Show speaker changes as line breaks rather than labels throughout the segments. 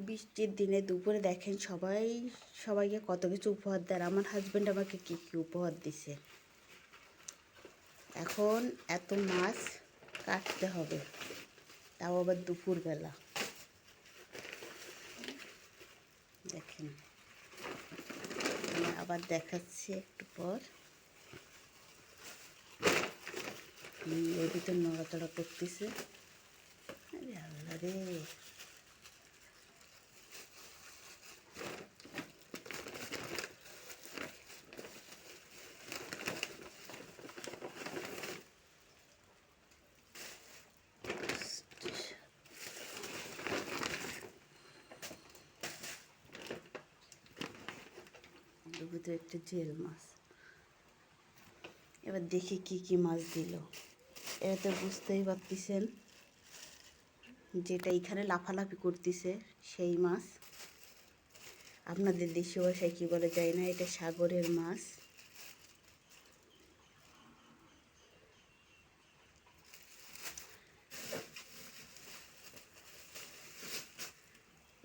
বৃষ্টির দিনে দুপুরে দেখেন সবাইকে কত কিছু উপহার দেয়। আমার হাজব্যান্ড আমাকে কী কী উপহার দিছে। এখন এত মাছ কাটতে হবে, তাও আবার দুপুরবেলা। দেখেন, আবার দেখাচ্ছি একটু পর। এর ভিতর নড়াচড়া করতেছে। আরে আল্লাহ রে, ভিতরে একটা জেল মাছ। এবার দেখি কি কি মাছ দিল। এটা তো বুঝতেই পারতেছেন, যেটা এখানে লাফালাফি করতেছে সেই মাছ। আপনাদের দেশীয় ভাষায় কী বলে যায় না, এটা সাগরের মাছ।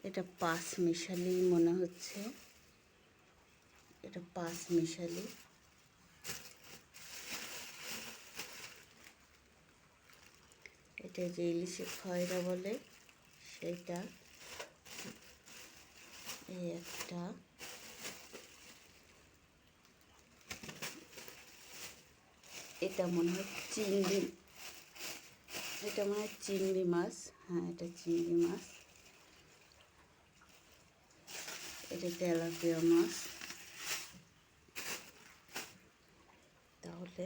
এটা পাঁচ মিশালি মনে হচ্ছে, এটা পাঁচ মিশালি। এটা যে ইলিশে খয়রা বলে সেইটা। এই একটা, এটা মনে হয় চিংড়ি, এটা মনে হয় চিংড়ি মাছ। হ্যাঁ, এটা চিংড়ি মাছ। এটা তেলাপিয়া মাছ। তাহলে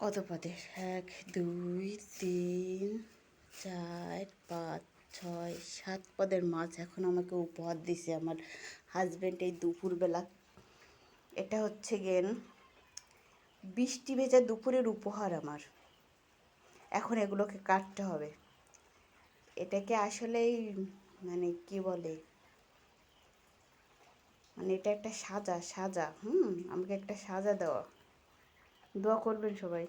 কত পদের? 1 2 3 4 5 6 7 পদের মাছ এখন আমাকে উপহার দিছে আমার হাজব্যান্ড এই দুপুরবেলা। এটা হচ্ছে গেন বৃষ্টি ভেজা দুপুরের উপহার আমার। এখন এগুলোকে কাটতে হবে। এটাকে আসলেই মানে কি বলে, মানে এটা একটা সাজা। আমাকে একটা সাজা দেওয়া। দোয়া করবেন সবাই।